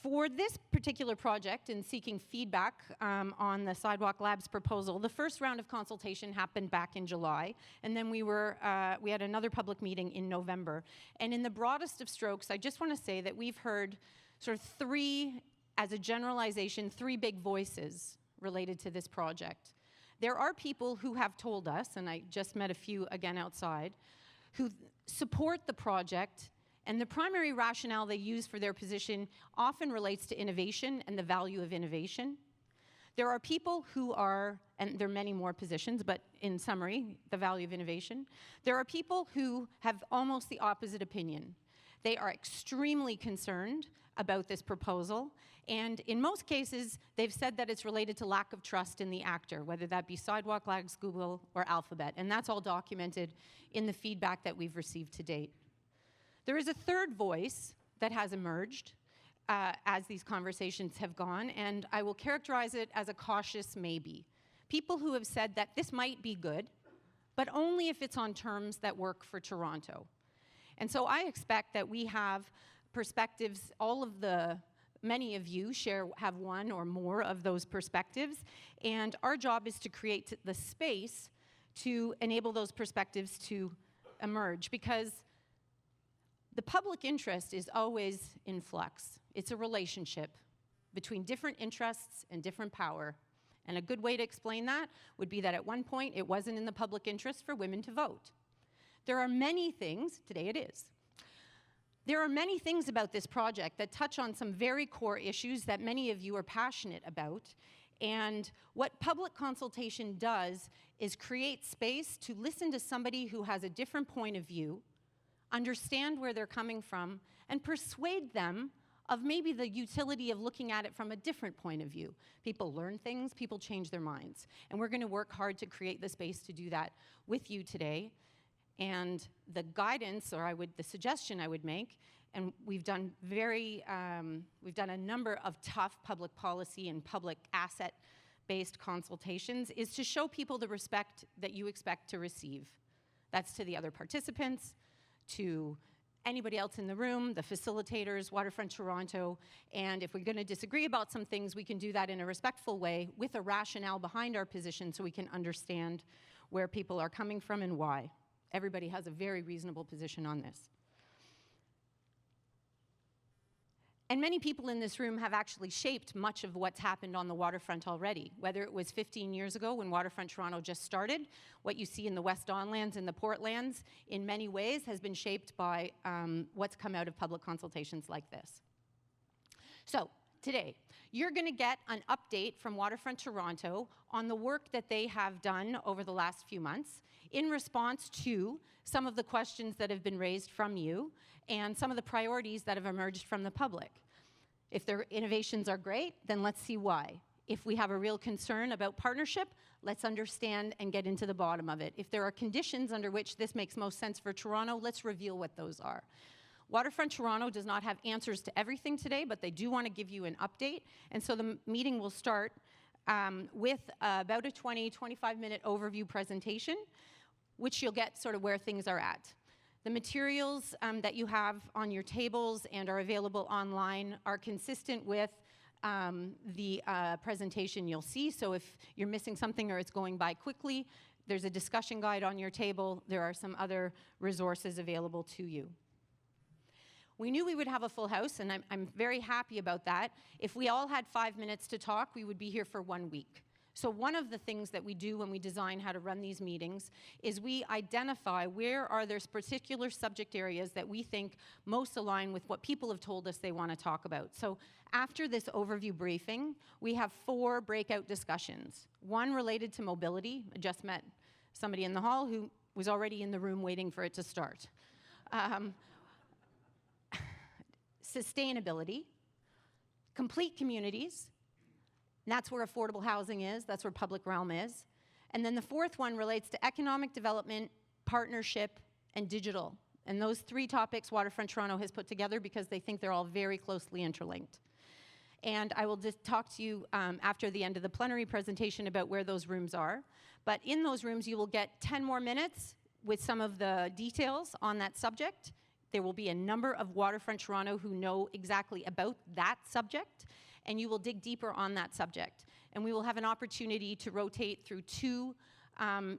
For this particular project, in seeking feedback on the Sidewalk Labs proposal, the first round of consultation happened back in July, and then we had another public meeting in November. And in the broadest of strokes, I just want to say that we've heard sort of as a generalization, three big voices related to this project. There are people who have told us, and I just met a few again outside, who support the project, and the primary rationale they use for their position often relates to innovation and the value of innovation. There are people who are, and there are many more positions, but in summary, the value of innovation. There are people who have almost the opposite opinion. They are extremely concerned about this proposal, and in most cases, they've said that it's related to lack of trust in the actor, whether that be Sidewalk Labs, Google, or Alphabet, and that's all documented in the feedback that we've received to date. There is a third voice that has emerged as these conversations have gone, and I will characterize it as a cautious maybe. People who have said that this might be good, but only if it's on terms that work for Toronto. And so I expect that we have perspectives, many of you have one or more of those perspectives, and our job is to create the space to enable those perspectives to emerge, because the public interest is always in flux. It's a relationship between different interests and different power. And a good way to explain that would be that at one point it wasn't in the public interest for women to vote. There are many things, today it is, there are many things about this project that touch on some very core issues that many of you are passionate about. And what public consultation does is create space to listen to somebody who has a different point of view, understand where they're coming from, and persuade them of maybe the utility of looking at it from a different point of view. People learn things, people change their minds. And we're going to work hard to create the space to do that with you today. And the guidance, or the suggestion I would make, and we've done a number of tough public policy and public asset-based consultations, is to show people the respect that you expect to receive. That's to the other participants, to anybody else in the room, the facilitators, Waterfront Toronto, and if we're going to disagree about some things, we can do that in a respectful way with a rationale behind our position so we can understand where people are coming from and why. Everybody has a very reasonable position on this. And many people in this room have actually shaped much of what's happened on the waterfront already, whether it was 15 years ago when Waterfront Toronto just started. What you see in the West Don Lands and the Portlands, in many ways, has been shaped by what's come out of public consultations like this. So, today, you're going to get an update from Waterfront Toronto on the work that they have done over the last few months in response to some of the questions that have been raised from you and some of the priorities that have emerged from the public. If their innovations are great, then let's see why. If we have a real concern about partnership, let's understand and get into the bottom of it. If there are conditions under which this makes most sense for Toronto, let's reveal what those are. Waterfront Toronto does not have answers to everything today, but they do want to give you an update. And so the meeting will start with about a 25-minute overview presentation, which you'll get sort of where things are at. The materials that you have on your tables and are available online are consistent with the presentation you'll see. So if you're missing something or it's going by quickly, there's a discussion guide on your table. There are some other resources available to you. We knew we would have a full house, and I'm very happy about that. If we all had 5 minutes to talk, we would be here for 1 week. So one of the things that we do when we design how to run these meetings is we identify where are there particular subject areas that we think most align with what people have told us they want to talk about. So after this overview briefing, we have 4 breakout discussions. One related to mobility. I just met somebody in the hall who was already in the room waiting for it to start. Sustainability, complete communities, and that's where affordable housing is, that's where public realm is. And then the 4th one relates to economic development, partnership, and digital. And those 3 topics Waterfront Toronto has put together because they think they're all very closely interlinked. And I will just talk to you after the end of the plenary presentation about where those rooms are. But in those rooms, you will get 10 more minutes with some of the details on that subject. There will be a number of Waterfront Toronto who know exactly about that subject, and you will dig deeper on that subject. And we will have an opportunity to rotate through 2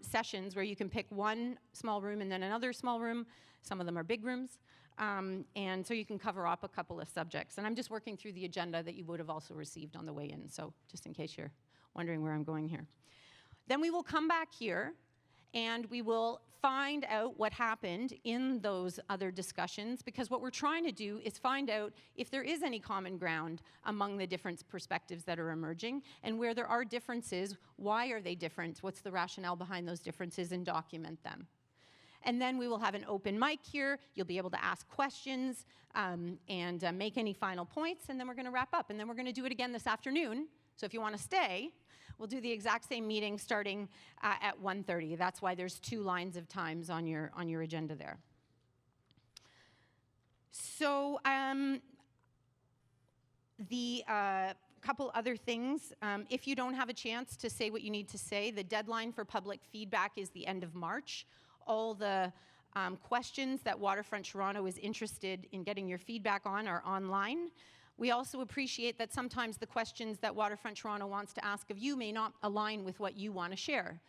sessions where you can pick one small room and then another small room. Some of them are big rooms. And so you can cover up a couple of subjects. And I'm just working through the agenda that you would have also received on the way in, so just in case you're wondering where I'm going here. Then we will come back here and we will find out what happened in those other discussions, because what we're trying to do is find out if there is any common ground among the different perspectives that are emerging, and where there are differences, why are they different, what's the rationale behind those differences, and document them. And then we will have an open mic here. You'll be able to ask questions and make any final points, and then we're going to wrap up. And then we're going to do it again this afternoon. So if you want to stay, we'll do the exact same meeting starting at 1:30. That's why there's 2 lines of times on your agenda there. So the couple other things. If you don't have a chance to say what you need to say, the deadline for public feedback is the end of March. All the questions that Waterfront Toronto is interested in getting your feedback on are online. We also appreciate that sometimes the questions that Waterfront Toronto wants to ask of you may not align with what you want to share.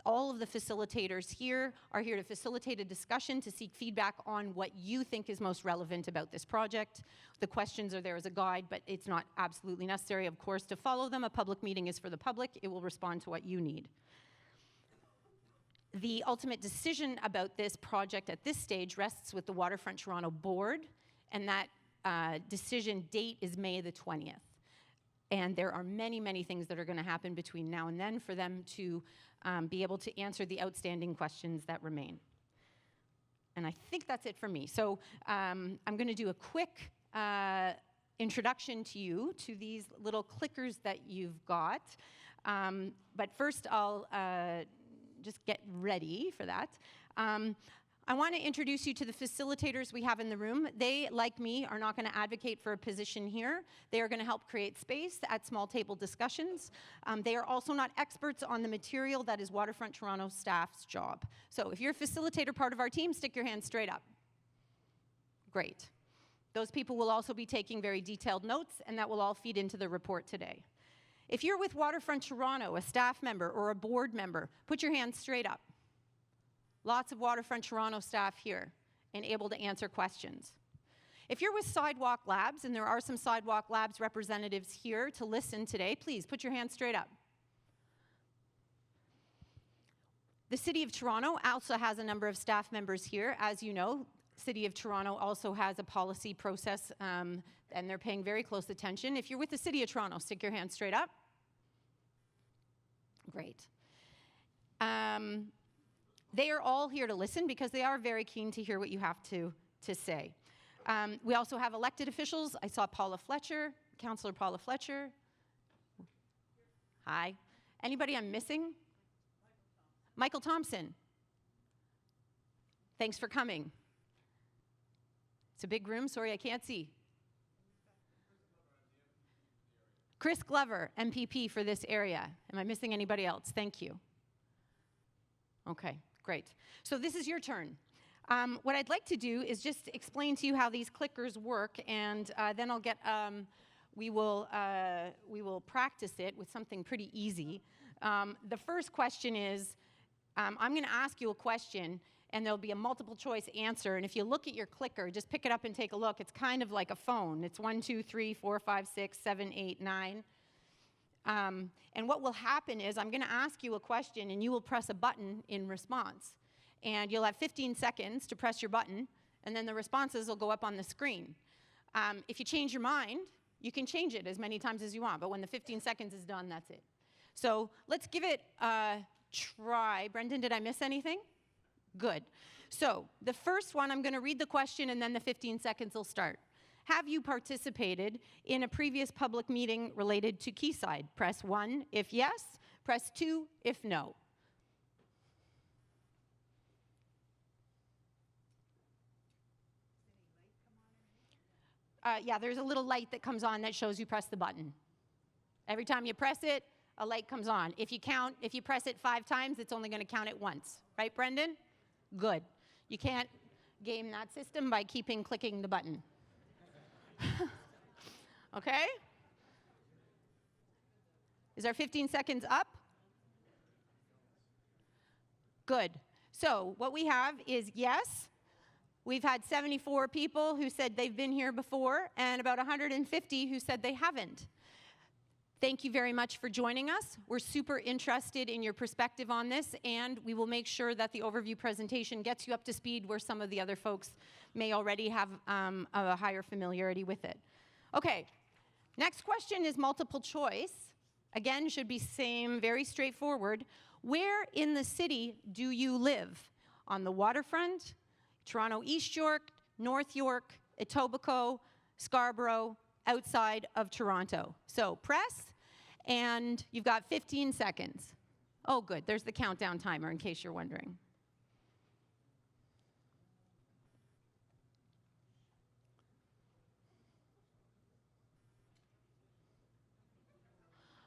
All of the facilitators here are here to facilitate a discussion, to seek feedback on what you think is most relevant about this project. The questions are there as a guide, but it's not absolutely necessary, of course, to follow them. A public meeting is for the public. It will respond to what you need. The ultimate decision about this project at this stage rests with the Waterfront Toronto board, and that decision date is May the 20th. And there are many, many things that are going to happen between now and then for them to be able to answer the outstanding questions that remain. And I think that's it for me. So I'm going to do a quick introduction to you to these little clickers that you've got. But first, I'll just get ready for that. I want to introduce you to the facilitators we have in the room. They, like me, are not going to advocate for a position here. They are going to help create space at small table discussions. They are also not experts on the material that is Waterfront Toronto staff's job. So if you're a facilitator part of our team, stick your hand straight up. Great. Those people will also be taking very detailed notes, and that will all feed into the report today. If you're with Waterfront Toronto, a staff member or a board member, put your hand straight up. Lots of Waterfront Toronto staff here and able to answer questions. If you're with Sidewalk Labs, and there are some Sidewalk Labs representatives here to listen today, please put your hand straight up. The City of Toronto also has a number of staff members here. As you know, City of Toronto also has a policy process, and they're paying very close attention. If you're with the City of Toronto, stick your hand straight up. Great. They are all here to listen because they are very keen to hear what you have to say. We also have elected officials. I saw Paula Fletcher, Councillor Paula Fletcher. Hi. Anybody I'm missing? Michael Thompson. Thanks for coming. It's a big room. Sorry, I can't see. Chris Glover, MPP for this area. Am I missing anybody else? Thank you. Okay, great. So this is your turn. What I'd like to do is just explain to you how these clickers work, and then I'll get, we will practice it with something pretty easy. The first question is, I'm going to ask you a question, and there'll be a multiple choice answer. And if you look at your clicker, just pick it up and take a look. It's kind of like a phone. It's 1, 2, 3, 4, 5, 6, 7, 8, 9. And what will happen is I'm going to ask you a question, and you will press a button in response. And you'll have 15 seconds to press your button, and then the responses will go up on the screen. If you change your mind, you can change it as many times as you want, but when the 15 seconds is done, that's it. So let's give it a try. Brendan, did I miss anything? Good. So the first one, I'm going to read the question, and then the 15 seconds will start. Have you participated in a previous public meeting related to Quayside? Press 1 if yes, press 2 if no. Yeah, there's a little light that comes on that shows you press the button. Every time you press it, a light comes on. If you press it 5 times, it's only going to count it once. Right, Brendan? Good. You can't game that system by clicking the button. Okay? Is our 15 seconds up? Good. So what we have is yes. We've had 74 people who said they've been here before and about 150 who said they haven't. Thank you very much for joining us. We're super interested in your perspective on this, and we will make sure that the overview presentation gets you up to speed where some of the other folks may already have a higher familiarity with it. Okay, next question is multiple choice. Again, should be very straightforward. Where in the city do you live? On the waterfront, Toronto East York, North York, Etobicoke, Scarborough, outside of Toronto. So press, and you've got 15 seconds. Oh, good. There's the countdown timer, in case you're wondering.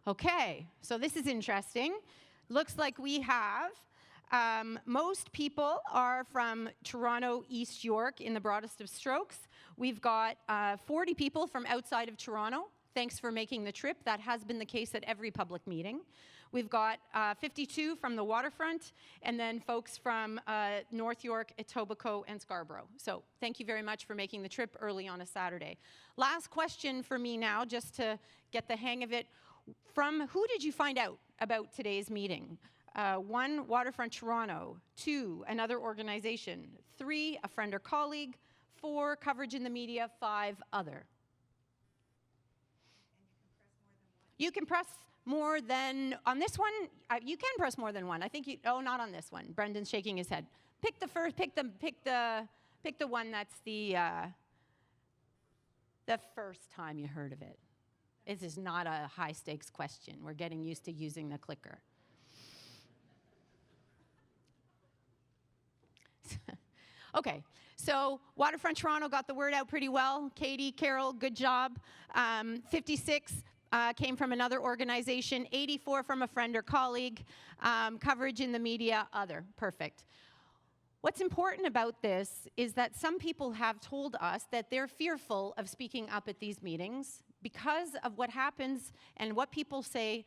Okay, so this is interesting. Looks like we have most people are from Toronto East York in the broadest of strokes. We've got 40 people from outside of Toronto. Thanks for making the trip. That has been the case at every public meeting. We've got 52 from the waterfront, and then folks from North York, Etobicoke, and Scarborough. So thank you very much for making the trip early on a Saturday. Last question for me now, just to get the hang of it. From who did you find out about today's meeting? 1, Waterfront Toronto. 2, another organization. 3, a friend or colleague. 4, coverage in the media. 5, other. You can press more than, on this one, you can press more than one. I think oh, not on this one. Brendan's shaking his head. Pick the one that's the first time you heard of it. This is not a high stakes question. We're getting used to using the clicker. Okay, so Waterfront Toronto got the word out pretty well. Katie, Carol, good job. 56 came from another organization, 84 from a friend or colleague, coverage in the media, other, perfect. What's important about this is that some people have told us that they're fearful of speaking up at these meetings because of what happens and what people say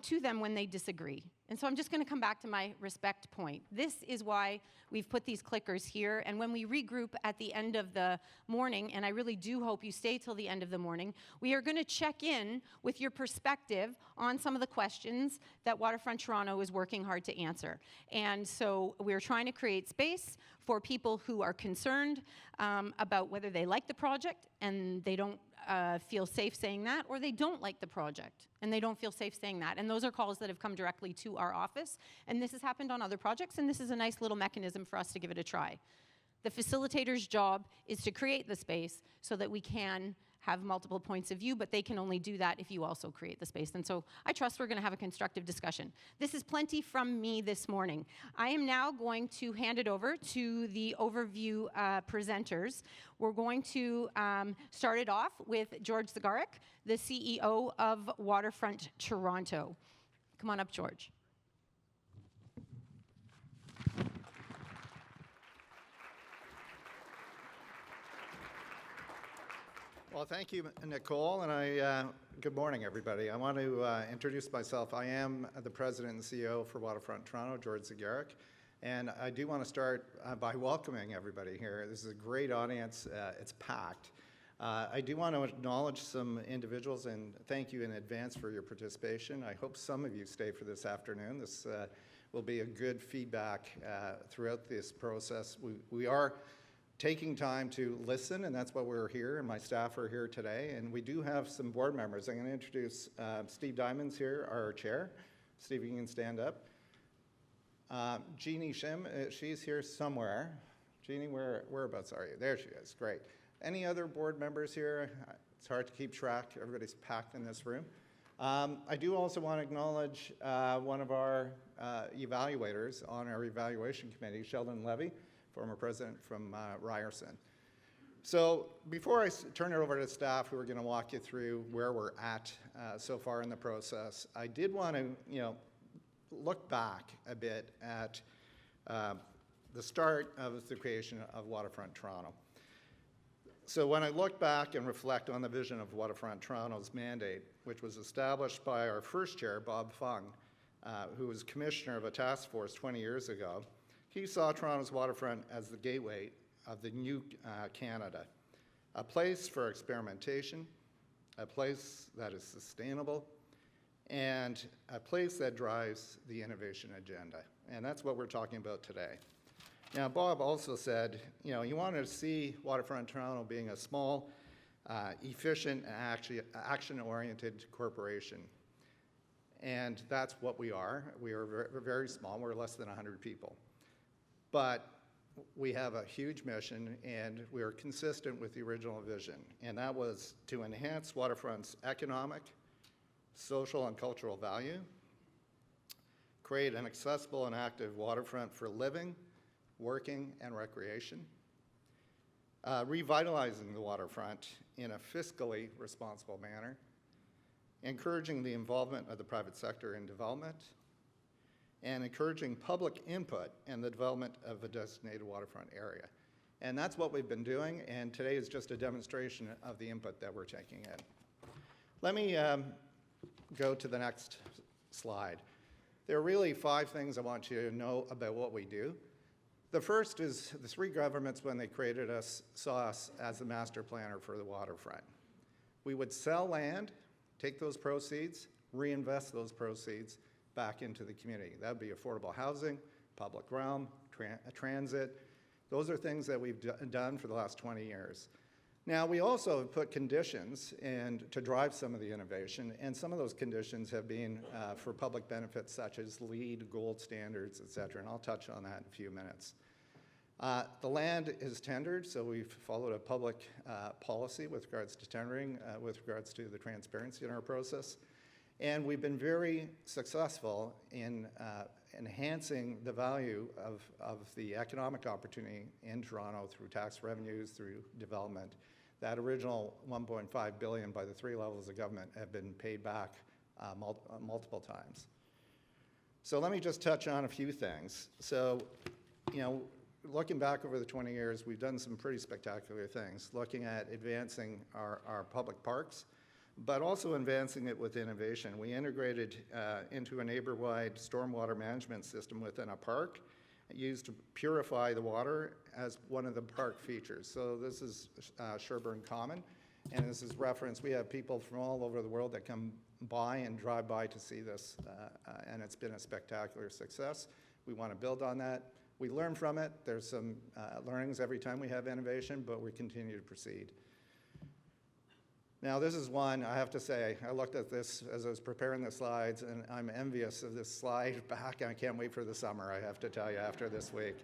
to them when they disagree. And so I'm just going to come back to my respect point. This is why we've put these clickers here, and when we regroup at the end of the morning, and I really do hope you stay till the end of the morning, we are going to check in with your perspective on some of the questions that Waterfront Toronto is working hard to answer. And so we're trying to create space for people who are concerned about whether they like the project and they don't feel safe saying that, or they don't like the project and they don't feel safe saying that. And those are calls that have come directly to our office. And this has happened on other projects, and this is a nice little mechanism for us to give it a try. The facilitator's job is to create the space so that we can have multiple points of view, but they can only do that if you also create the space. And so I trust we're going to have a constructive discussion. This is plenty from me this morning. I am now going to hand it over to the overview presenters. We're going to start it off with George Zagaric, the CEO of Waterfront Toronto. Come on up, George. Well, thank you, Nicole, and good morning, everybody. I want to introduce myself. I am the president and CEO for Waterfront Toronto, George Zagaric, and I do want to start by welcoming everybody here. This is a great audience. It's packed. I do want to acknowledge some individuals and thank you in advance for your participation. I hope some of you stay for this afternoon. This will be a good feedback throughout this process. We are taking time to listen, and that's why we're here, and my staff are here today. And we do have some board members. I'm going to introduce Steve Diamond's here, our chair. Steve, you can stand up. Jeannie Shim, she's here somewhere. Jeannie, whereabouts are you? There she is. Great. Any other board members here? It's hard to keep track. Everybody's packed in this room. I do also want to acknowledge one of our evaluators on our evaluation committee, Sheldon Levy, former president from Ryerson. So before I turn it over to staff who are going to walk you through where we're at so far in the process, I did want to look back a bit at the start of the creation of Waterfront Toronto. So when I look back and reflect on the vision of Waterfront Toronto's mandate, which was established by our first chair, Bob Fung, who was commissioner of a task force 20 years ago, he saw Toronto's waterfront as the gateway of the new Canada, a place for experimentation, a place that is sustainable, and a place that drives the innovation agenda. And that's what we're talking about today. Now, Bob also said, he wanted to see Waterfront Toronto being a small, efficient, and action-oriented corporation. And that's what we are. We are very small. We're less than 100 people. But we have a huge mission, and we are consistent with the original vision. And that was to enhance Waterfront's economic, social, and cultural value, create an accessible and active waterfront for living, working, and recreation, revitalizing the waterfront in a fiscally responsible manner, encouraging the involvement of the private sector in development, and encouraging public input in the development of a designated waterfront area. And that's what we've been doing, and today is just a demonstration of the input that we're taking in. Let me go to the next slide. There are really 5 things I want you to know about what we do. The first is the 3 governments, when they created us, saw us as the master planner for the waterfront. We would sell land, take those proceeds, reinvest those proceeds back into the community. That would be affordable housing, public realm, transit. Those are things that we've done for the last 20 years. Now, we also have put conditions to drive some of the innovation, and some of those conditions have been for public benefits such as LEED, gold standards, et cetera, and I'll touch on that in a few minutes. The land is tendered, so we've followed a public policy with regards to tendering, with regards to the transparency in our process. And we've been very successful in enhancing the value of the economic opportunity in Toronto through tax revenues, through development. That original $1.5 billion by the 3 levels of government have been paid back multiple times. So let me just touch on a few things. So, looking back over the 20 years, we've done some pretty spectacular things, looking at advancing our public parks, but also advancing it with innovation. We integrated into a neighbor-wide stormwater management system within a park, used to purify the water as one of the park features. So this is Sherburne Common, and this is reference. We have people from all over the world that come by and drive by to see this, and it's been a spectacular success. We want to build on that. We learn from it. There's some learnings every time we have innovation, but we continue to proceed. Now, this is one, I have to say, I looked at this as I was preparing the slides, and I'm envious of this slide back. I can't wait for the summer, I have to tell you, after this week.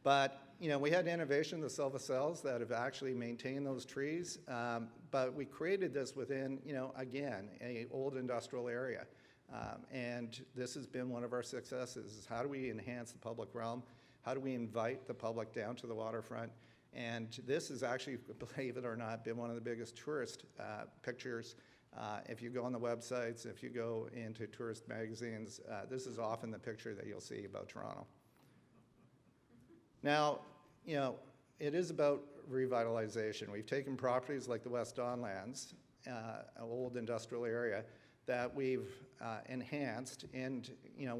But, we had innovation, the Silva cells, that have actually maintained those trees, but we created this within, again, an old industrial area. And this has been one of our successes, is how do we enhance the public realm? How do we invite the public down to the waterfront? And this has actually, believe it or not, been one of the biggest tourist pictures. If you go on the websites, if you go into tourist magazines, this is often the picture that you'll see about Toronto. Now, it is about revitalization. We've taken properties like the West Don Lands, an old industrial area, that we've enhanced, and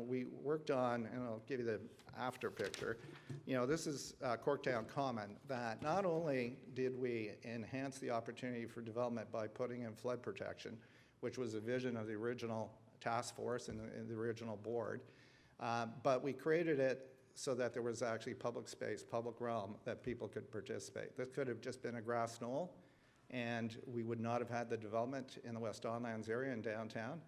we worked on, and I'll give you the after picture. This is Corktown Common, that not only did we enhance the opportunity for development by putting in flood protection, which was a vision of the original task force and the original board, but we created it so that there was actually public space, public realm, that people could participate. This could have just been a grass knoll, and we would not have had the development in the West Don Lands area in downtown.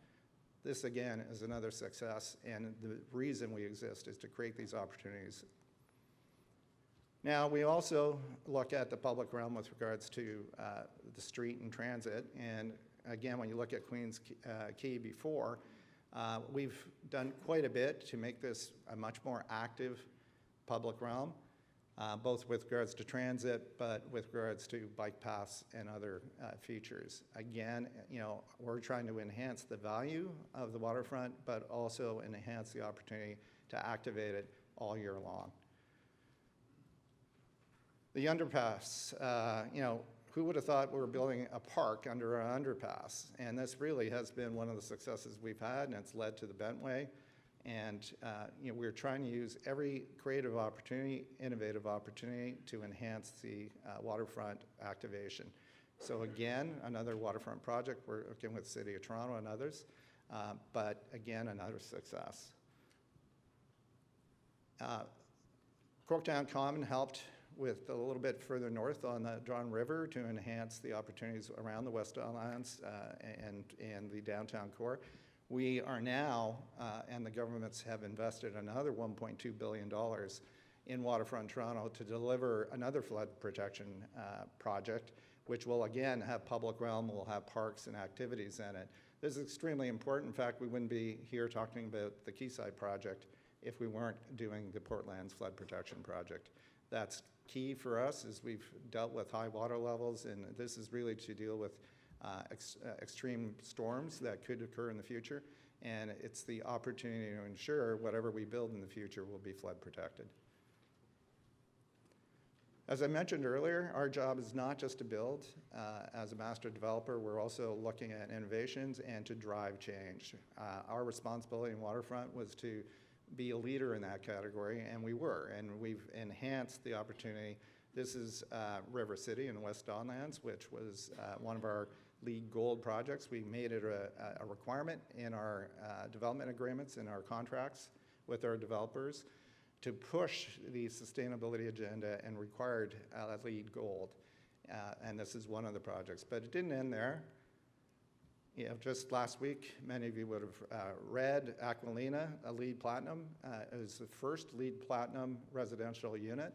This, again, is another success, and the reason we exist is to create these opportunities. Now, we also look at the public realm with regards to the street and transit, and again, when you look at Queens Quay before, we've done quite a bit to make this a much more active public realm. Both with regards to transit, but with regards to bike paths and other features. Again, we're trying to enhance the value of the waterfront, but also enhance the opportunity to activate it all year long. The underpass, who would have thought we were building a park under an underpass? And this really has been one of the successes we've had, and it's led to the Bentway. And we're trying to use every creative opportunity, innovative opportunity to enhance the waterfront activation. So again, another waterfront project, we're working with the City of Toronto and others, but again, another success. Corktown Common helped with a little bit further north on the John River to enhance the opportunities around the West Don Lands and the downtown core. We are now, and the governments have invested another $1.2 billion in Waterfront Toronto to deliver another flood protection project, which will again have public realm, will have parks and activities in it. This is extremely important. In fact, we wouldn't be here talking about the Quayside project if we weren't doing the Portland's flood protection project. That's key for us as we've dealt with high water levels, and this is really to deal with extreme storms that could occur in the future, and it's the opportunity to ensure whatever we build in the future will be flood protected. As I mentioned earlier, our job is not just to build. As a master developer, we're also looking at innovations and to drive change. Our responsibility in Waterfront was to be a leader in that category, and we were, and we've enhanced the opportunity. This is River City in West Don Lands, which was one of our LEED Gold projects. We made it a requirement in our development agreements, in our contracts with our developers, to push the sustainability agenda and required LEED Gold. And this is one of the projects. But it didn't end there. Just last week, many of you would have read Aquilina, a LEED Platinum. It was the first LEED Platinum residential unit,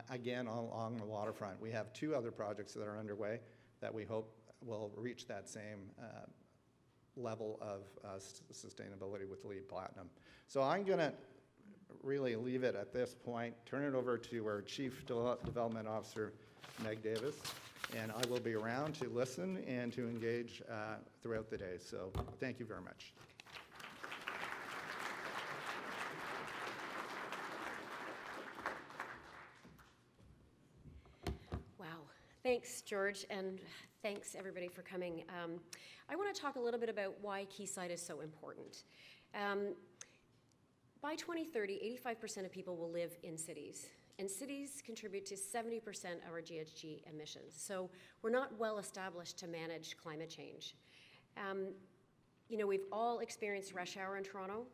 again, along the waterfront. We have 2 other projects that are underway that we hope will reach that same level of sustainability with LEED Platinum. So I'm going to really leave it at this point, turn it over to our Chief Development Officer, Meg Davis, and I will be around to listen and to engage throughout the day. So thank you very much. Wow. Thanks, George, and thanks everybody for coming. I want to talk a little bit about why Quayside is so important. By 2030, 85% of people will live in cities, and cities contribute to 70% of our GHG emissions. So we're not well established to manage climate change. We've all experienced rush hour in Toronto.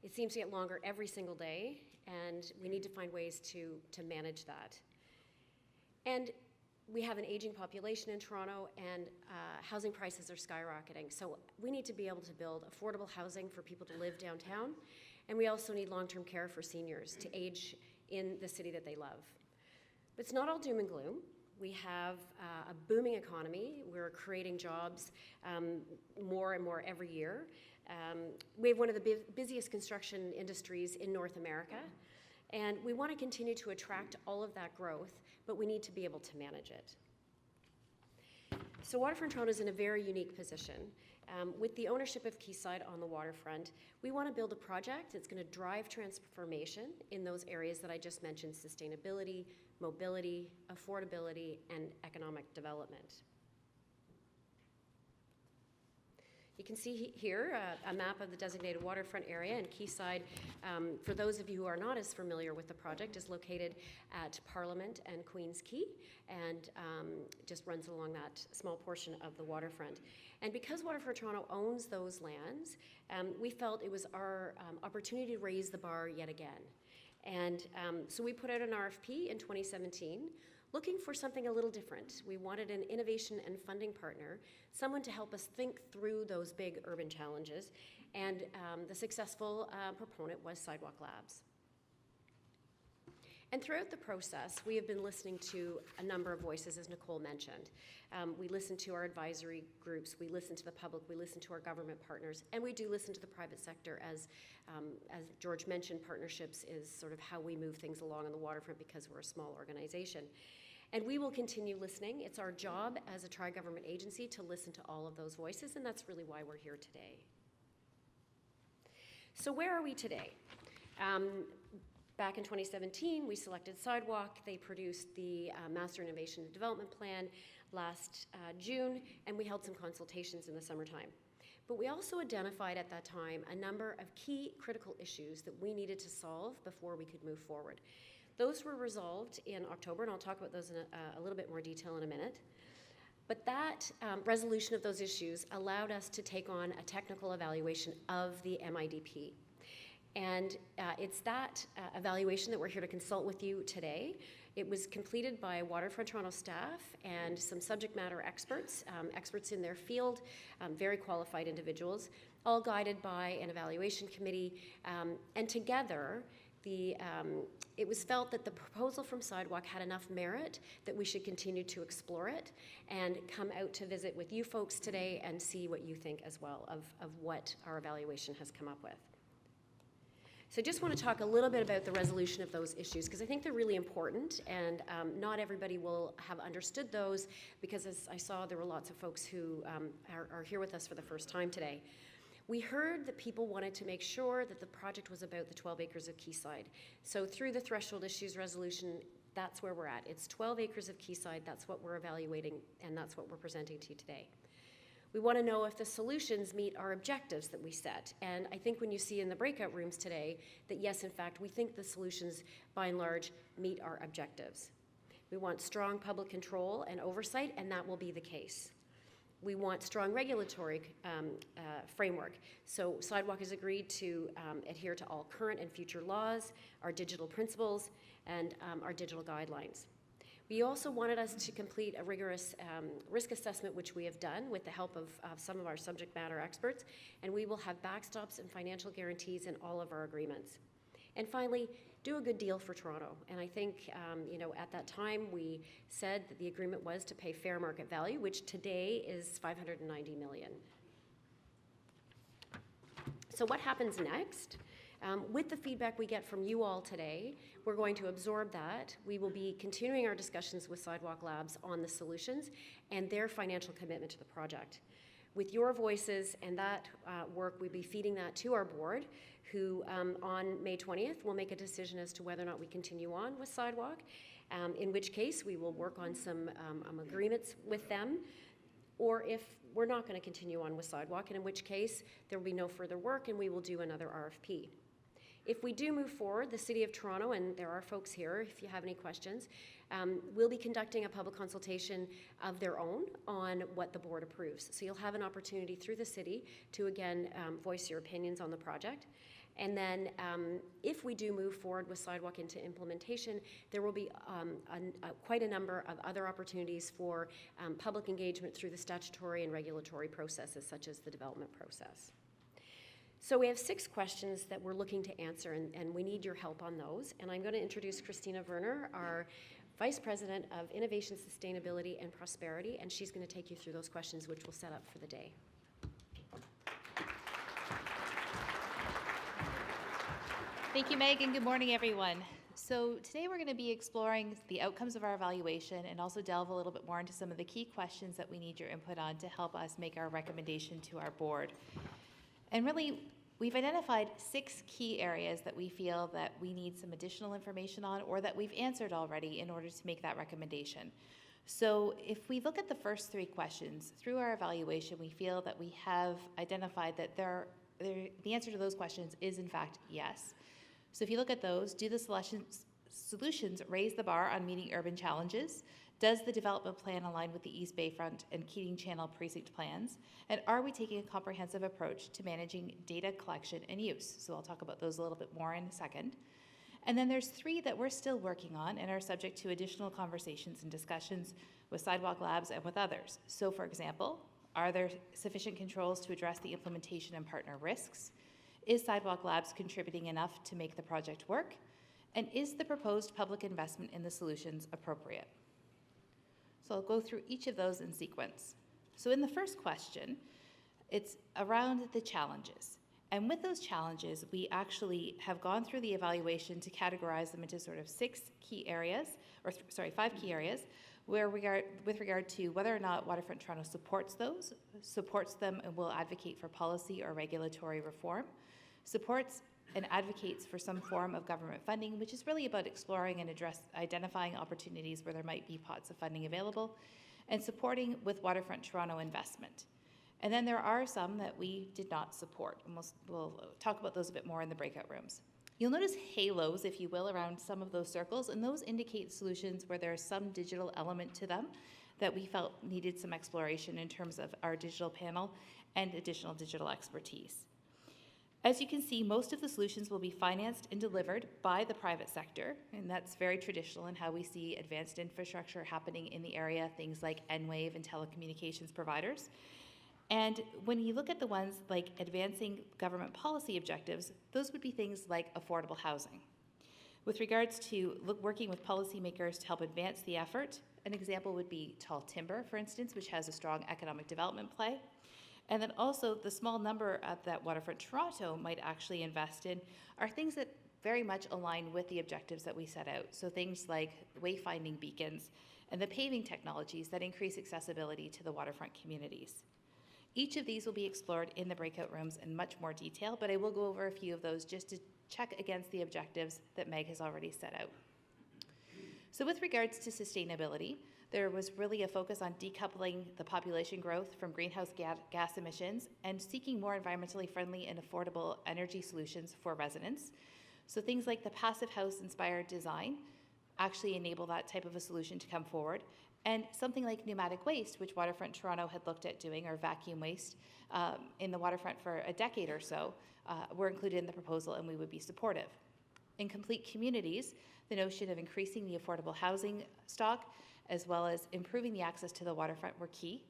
It seems to get longer every single day, and we need to find ways to manage that. And we have an aging population in Toronto, and housing prices are skyrocketing. So we need to be able to build affordable housing for people to live downtown. And we also need long-term care for seniors to age in the city that they love. But it's not all doom and gloom. We have a booming economy. We're creating jobs more and more every year. We have one of the busiest construction industries in North America. And we want to continue to attract all of that growth, but we need to be able to manage it. So Waterfront Toronto is in a very unique position. With the ownership of Quayside on the waterfront, we want to build a project that's going to drive transformation in those areas that I just mentioned: sustainability, mobility, affordability, and economic development. You can see here a map of the designated waterfront area, and Quayside, for those of you who are not as familiar with the project, is located at Parliament and Queen's Quay, and just runs along that small portion of the waterfront. And because Waterfront Toronto owns those lands, we felt it was our opportunity to raise the bar yet again. And so we put out an RFP in 2017, looking for something a little different. We wanted an innovation and funding partner, someone to help us think through those big urban challenges, and the successful proponent was Sidewalk Labs. And throughout the process, we have been listening to a number of voices, as Nicole mentioned. We listen to our advisory groups, we listen to the public, we listen to our government partners, and we do listen to the private sector. As George mentioned, partnerships is sort of how we move things along on the waterfront because we're a small organization. And we will continue listening. It's our job as a tri-government agency to listen to all of those voices, and that's really why we're here today. So where are we today? Back in 2017, we selected Sidewalk. They produced the Master Innovation and Development Plan last June, and we held some consultations in the summertime. But we also identified at that time a number of key critical issues that we needed to solve before we could move forward. Those were resolved in October, and I'll talk about those in a little bit more detail in a minute. But that resolution of those issues allowed us to take on a technical evaluation of the MIDP. And it's that evaluation that we're here to consult with you today. It was completed by Waterfront Toronto staff and some subject matter experts, experts in their field, very qualified individuals, all guided by an evaluation committee. And together, it was felt that the proposal from Sidewalk had enough merit that we should continue to explore it and come out to visit with you folks today and see what you think as well of what our evaluation has come up with. So I just want to talk a little bit about the resolution of those issues because I think they're really important, and not everybody will have understood those because, as I saw, there were lots of folks who are here with us for the first time today. We heard that people wanted to make sure that the project was about the 12 acres of Quayside. So through the threshold issues resolution, that's where we're at. It's 12 acres of Quayside, that's what we're evaluating, and that's what we're presenting to you today. We want to know if the solutions meet our objectives that we set. And I think when you see in the breakout rooms today that yes, in fact, we think the solutions by and large meet our objectives. We want strong public control and oversight, and that will be the case. We want strong regulatory framework. So Sidewalk has agreed to adhere to all current and future laws, our digital principles, and our digital guidelines. We also wanted us to complete a rigorous risk assessment, which we have done with the help of some of our subject matter experts, and we will have backstops and financial guarantees in all of our agreements. And finally, do a good deal for Toronto. And I think, at that time we said that the agreement was to pay fair market value, which today is $590 million. So what happens next? With the feedback we get from you all today, we're going to absorb that. We will be continuing our discussions with Sidewalk Labs on the solutions and their financial commitment to the project. With your voices and that work, we'll be feeding that to our board, who on May 20th will make a decision as to whether or not we continue on with Sidewalk, in which case we will work on some agreements with them, or if we're not going to continue on with Sidewalk, and in which case there will be no further work and we will do another RFP. If we do move forward, the City of Toronto, and there are folks here if you have any questions, will be conducting a public consultation of their own on what the board approves. So you'll have an opportunity through the city to again voice your opinions on the project. And then if we do move forward with Sidewalk into implementation, there will be quite a number of other opportunities for public engagement through the statutory and regulatory processes, such as the development process. So we have 6 questions that we're looking to answer, and we need your help on those. And I'm going to introduce Christina Werner, our Vice President of Innovation, Sustainability, and Prosperity, and she's going to take you through those questions, which we'll set up for the day. Thank you, Meg, and good morning, everyone. So today we're going to be exploring the outcomes of our evaluation and also delve a little bit more into some of the key questions that we need your input on to help us make our recommendation to our board. And really, we've identified 6 key areas that we feel that we need some additional information on or that we've answered already in order to make that recommendation. So if we look at the first 3 questions, through our evaluation, we feel that we have identified that the answer to those questions is in fact yes. So if you look at those, do the solutions raise the bar on meeting urban challenges? Does the development plan align with the East Bayfront and Keating Channel precinct plans? And are we taking a comprehensive approach to managing data collection and use? So I'll talk about those a little bit more in a second. And then there's 3 that we're still working on and are subject to additional conversations and discussions with Sidewalk Labs and with others. So for example, are there sufficient controls to address the implementation and partner risks? Is Sidewalk Labs contributing enough to make the project work? And is the proposed public investment in the solutions appropriate? So I'll go through each of those in sequence. So in the first question, it's around the challenges. And with those challenges, we actually have gone through the evaluation to categorize them into sort of 5 key areas, where with regard to whether or not Waterfront Toronto supports them and will advocate for policy or regulatory reform, supports and advocates for some form of government funding, which is really about exploring and identifying opportunities where there might be pots of funding available, and supporting with Waterfront Toronto investment. And then there are some that we did not support, and we'll talk about those a bit more in the breakout rooms. You'll notice halos, if you will, around some of those circles, and those indicate solutions where there is some digital element to them that we felt needed some exploration in terms of our digital panel and additional digital expertise. As you can see, most of the solutions will be financed and delivered by the private sector, and that's very traditional in how we see advanced infrastructure happening in the area, things like N-Wave and telecommunications providers. And when you look at the ones like advancing government policy objectives, those would be things like affordable housing. With regards to working with policymakers to help advance the effort, an example would be tall timber, for instance, which has a strong economic development play. And then also the small number that Waterfront Toronto might actually invest in are things that very much align with the objectives that we set out. So things like wayfinding beacons and the paving technologies that increase accessibility to the waterfront communities. Each of these will be explored in the breakout rooms in much more detail, but I will go over a few of those just to check against the objectives that Meg has already set out. So with regards to sustainability, there was really a focus on decoupling the population growth from greenhouse gas emissions and seeking more environmentally friendly and affordable energy solutions for residents. So things like the passive house-inspired design actually enable that type of a solution to come forward. And something like pneumatic waste, which Waterfront Toronto had looked at doing, or vacuum waste, in the waterfront for a decade or so, were included in the proposal, and we would be supportive. In complete communities, the notion of increasing the affordable housing stock, as well as improving the access to the waterfront, were key.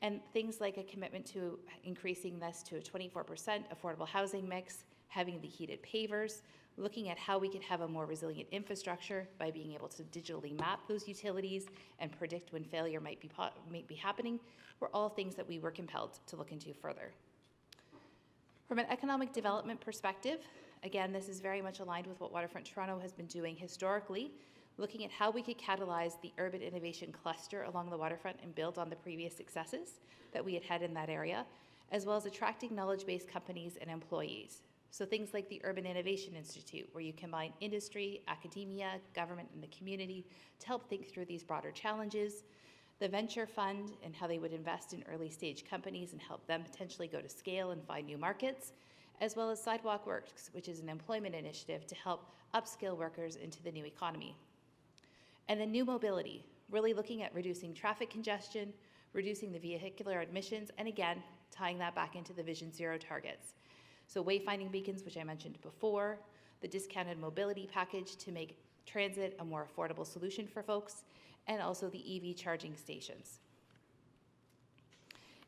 And things like a commitment to increasing this to a 24% affordable housing mix, having the heated pavers, looking at how we could have a more resilient infrastructure by being able to digitally map those utilities and predict when failure might be happening, were all things that we were compelled to look into further. From an economic development perspective, again, this is very much aligned with what Waterfront Toronto has been doing historically, looking at how we could catalyze the urban innovation cluster along the waterfront and build on the previous successes that we had had in that area, as well as attracting knowledge-based companies and employees. So things like the Urban Innovation Institute, where you combine industry, academia, government, and the community to help think through these broader challenges. The Venture Fund and how they would invest in early stage companies and help them potentially go to scale and find new markets, as well as Sidewalk Works, which is an employment initiative to help upskill workers into the new economy. And then new mobility, really looking at reducing traffic congestion, reducing the vehicular emissions, and again, tying that back into the Vision Zero targets. So wayfinding beacons, which I mentioned before, the discounted mobility package to make transit a more affordable solution for folks, and also the EV charging stations.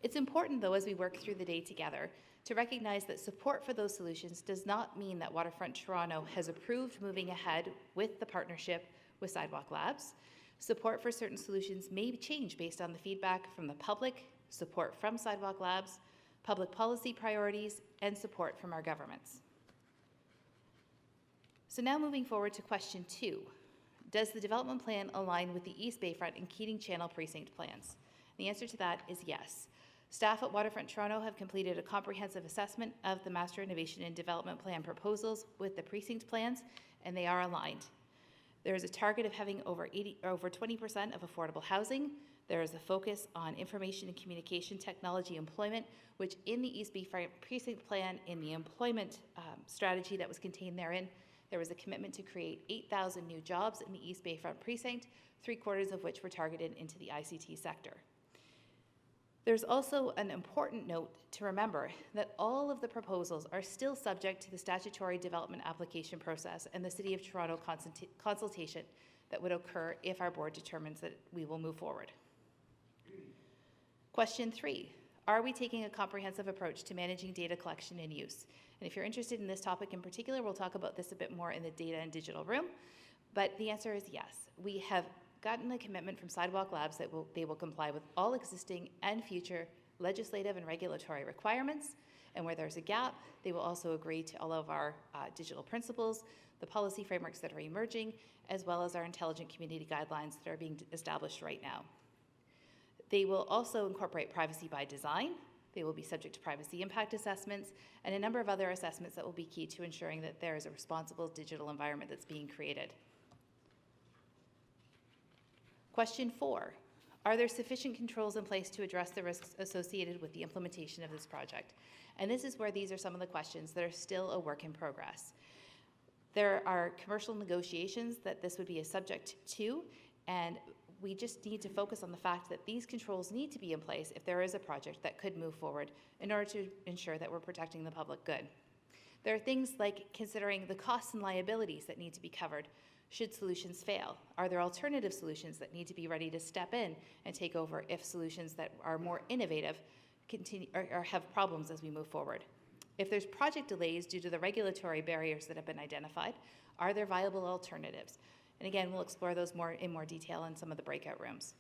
It's important, though, as we work through the day together, to recognize that support for those solutions does not mean that Waterfront Toronto has approved moving ahead with the partnership with Sidewalk Labs. Support for certain solutions may change based on the feedback from the public, support from Sidewalk Labs, public policy priorities, and support from our governments. So now moving forward to question 2. Does the development plan align with the East Bayfront and Keating Channel precinct plans? The answer to that is yes. Staff at Waterfront Toronto have completed a comprehensive assessment of the Master Innovation and Development Plan proposals with the precinct plans, and they are aligned. There is a target of having over 20% of affordable housing. There is a focus on information and communication technology employment, which in the East Bayfront precinct plan, in the employment strategy that was contained therein, there was a commitment to create 8,000 new jobs in the East Bayfront precinct, 3/4 of which were targeted into the ICT sector. There's also an important note to remember that all of the proposals are still subject to the statutory development application process and the City of Toronto consultation that would occur if our board determines that we will move forward. Question 3, are we taking a comprehensive approach to managing data collection and use? And if you're interested in this topic in particular, we'll talk about this a bit more in the data and digital room, but the answer is yes. We have gotten a commitment from Sidewalk Labs that they will comply with all existing and future legislative and regulatory requirements, and where there's a gap, they will also agree to all of our digital principles, the policy frameworks that are emerging, as well as our intelligent community guidelines that are being established right now. They will also incorporate privacy by design, They will be subject to privacy impact assessments and a number of other assessments that will be key to ensuring that there is a responsible digital environment that's being created. Question 4, are there sufficient controls in place to address the risks associated with the implementation of this project? And this is where these are some of the questions that are still a work in progress. There are commercial negotiations that this would be a subject to, and we just need to focus on the fact that these controls need to be in place if there is a project that could move forward in order to ensure that we're protecting the public good. There are things like considering the costs and liabilities that need to be covered should solutions fail. Are there alternative solutions that need to be ready to step in and take over if solutions that are more innovative continue or have problems as we move forward? If there's project delays due to the regulatory barriers that have been identified, are there viable alternatives? And again, we'll explore those in more detail in some of the breakout rooms.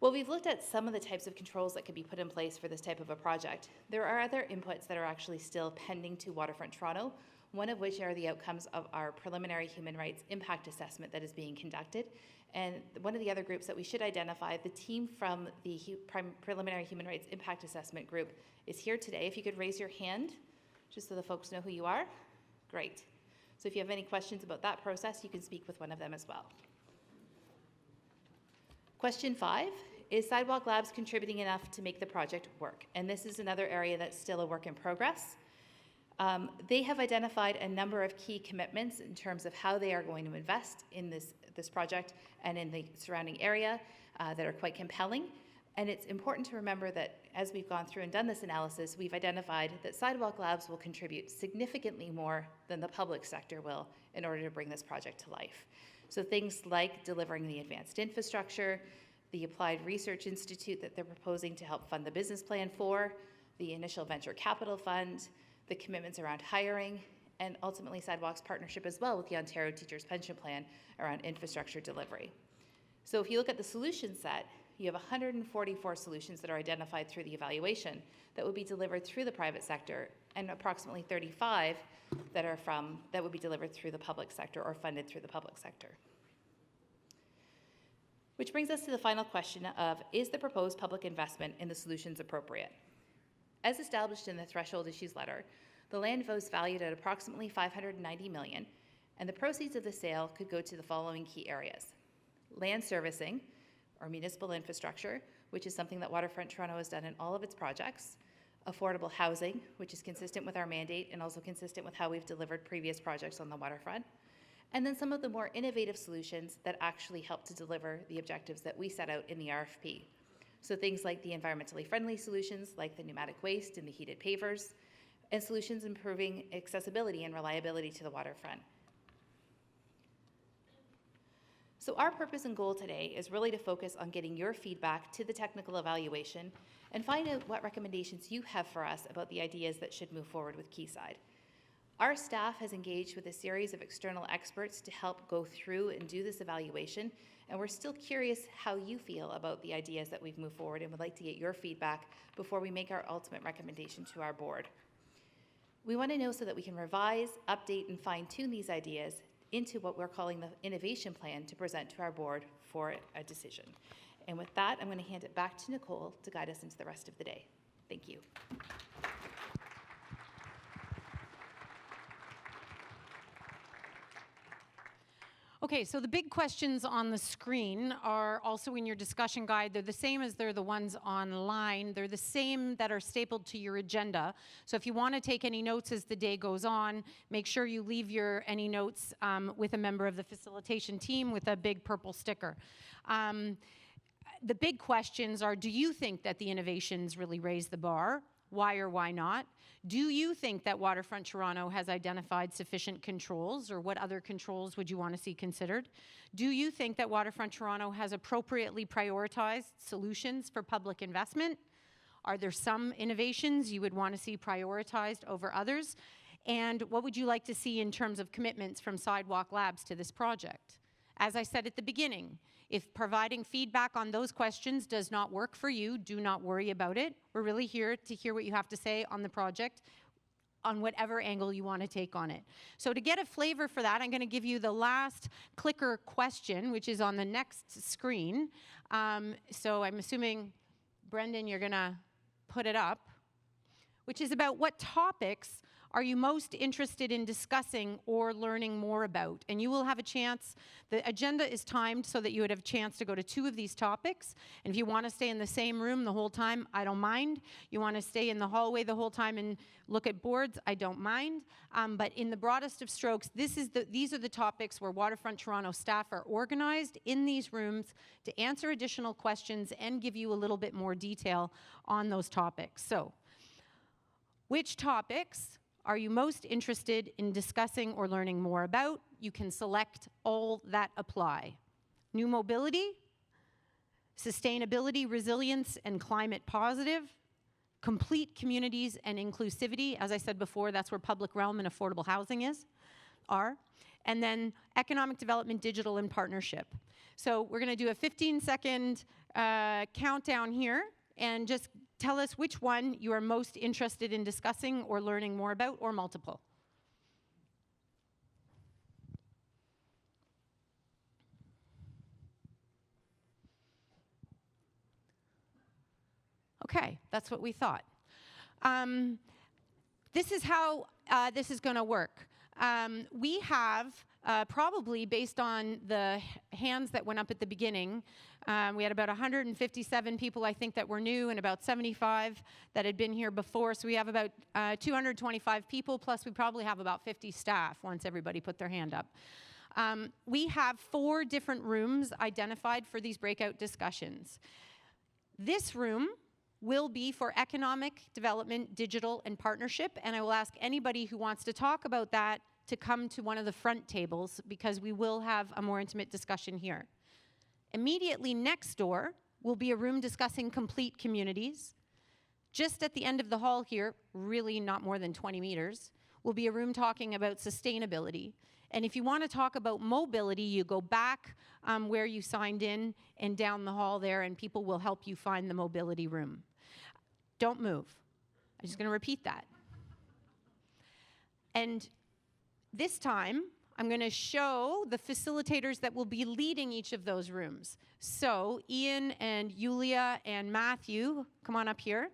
Well, we've looked at some of the types of controls that could be put in place for this type of a project. There are other inputs that are actually still pending to Waterfront Toronto, one of which are the outcomes of our preliminary human rights impact assessment that is being conducted. And one of the other groups that we should identify, the team from the preliminary human rights impact assessment group is here today. If you could raise your hand, just so the folks know who you are. Great. So if you have any questions about that process, you can speak with one of them as well. Question 5, is Sidewalk Labs contributing enough to make the project work? And this is another area that's still a work in progress. They have identified a number of key commitments in terms of how they are going to invest in this project and in the surrounding area that are quite compelling. And it's important to remember that as we've gone through and done this analysis, we've identified that Sidewalk Labs will contribute significantly more than the public sector will in order to bring this project to life. So things like delivering the advanced infrastructure, the Applied Research Institute that they're proposing to help fund the business plan for, the initial venture capital fund, the commitments around hiring, and ultimately Sidewalk's partnership as well with the Ontario Teachers' Pension Plan around infrastructure delivery. So if you look at the solution set, you have 144 solutions that are identified through the evaluation that would be delivered through the private sector, and approximately 35 that would be delivered through the public sector or funded through the public sector. Which brings us to the final question of, is the proposed public investment in the solutions appropriate? As established in the Threshold Issues letter, the land was valued at approximately $590 million, and the proceeds of the sale could go to the following key areas: land servicing, or municipal infrastructure, which is something that Waterfront Toronto has done in all of its projects; affordable housing, which is consistent with our mandate and also consistent with how we've delivered previous projects on the waterfront; and then some of the more innovative solutions that actually help to deliver the objectives that we set out in the RFP. So things like the environmentally friendly solutions, like the pneumatic waste and the heated pavers, and solutions improving accessibility and reliability to the waterfront. So our purpose and goal today is really to focus on getting your feedback to the technical evaluation and find out what recommendations you have for us about the ideas that should move forward with Quayside. Our staff has engaged with a series of external experts to help go through and do this evaluation, and we're still curious how you feel about the ideas that we've moved forward and would like to get your feedback before we make our ultimate recommendation to our board. We want to know so that we can revise, update, and fine-tune these ideas into what we're calling the innovation plan to present to our board for a decision. And with that, I'm going to hand it back to Nicole to guide us into the rest of the day. Thank you. Okay, so the big questions on the screen are also in your discussion guide. They're the same as they're the ones online. They're the same that are stapled to your agenda. So if you want to take any notes as the day goes on, make sure you leave any notes with a member of the facilitation team with a big purple sticker. The big questions are, do you think that the innovations really raise the bar? Why or why not? Do you think that Waterfront Toronto has identified sufficient controls, or what other controls would you want to see considered? Do you think that Waterfront Toronto has appropriately prioritized solutions for public investment? Are there some innovations you would want to see prioritized over others? And what would you like to see in terms of commitments from Sidewalk Labs to this project? As I said at the beginning, if providing feedback on those questions does not work for you, do not worry about it. We're really here to hear what you have to say on the project, on whatever angle you want to take on it. So to get a flavor for that, I'm going to give you the last clicker question, which is on the next screen. So I'm assuming, Brendan, you're going to put it up, which is about what topics are you most interested in discussing or learning more about? And you will have a chance, the agenda is timed so that you would have a chance to go to 2 of these topics. And if you want to stay in the same room the whole time, I don't mind. You want to stay in the hallway the whole time and look at boards, I don't mind. But in the broadest of strokes, these are the topics where Waterfront Toronto staff are organized in these rooms to answer additional questions and give you a little bit more detail on those topics. So, which topics are you most interested in discussing or learning more about? You can select all that apply. New mobility, sustainability, resilience, and climate positive, complete communities and inclusivity. As I said before, that's where public realm and affordable housing are. And then economic development, digital, and partnership. So we're going to do a 15-second countdown here, and just tell us which one you are most interested in discussing or learning more about, or multiple. Okay, that's what we thought. This is how this is going to work. We have, probably based on the hands that went up at the beginning, we had about 157 people, I think, that were new, and about 75 that had been here before. So we have about 225 people, plus we probably have about 50 staff once everybody put their hand up. We have 4 different rooms identified for these breakout discussions. This room will be for economic development, digital, and partnership, and I will ask anybody who wants to talk about that to come to one of the front tables, because we will have a more intimate discussion here. Immediately next door will be a room discussing complete communities. Just at the end of the hall here, really not more than 20 meters, will be a room talking about sustainability. And if you want to talk about mobility, you go back where you signed in and down the hall there, and people will help you find the mobility room. Don't move. I'm just going to repeat that. And this time, I'm going to show the facilitators that will be leading each of those rooms. So Ian and Yulia and Matthew, come on up here.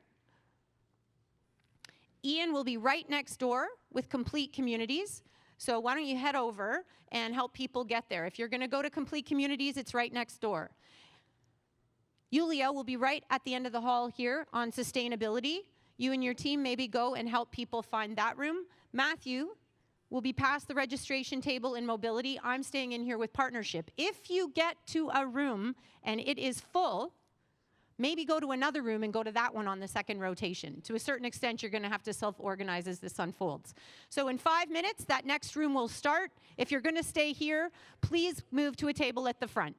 Ian will be right next door with Complete Communities. So why don't you head over and help people get there. If you're going to go to Complete Communities, it's right next door. Yulia will be right at the end of the hall here on sustainability. You and your team maybe go and help people find that room. Matthew will be past the registration table in mobility. I'm staying in here with partnership. If you get to a room and it is full, maybe go to another room and go to that one on the second rotation. To a certain extent, you're going to have to self-organize as this unfolds. So in 5 minutes, that next room will start. If you're going to stay here, please move to a table at the front.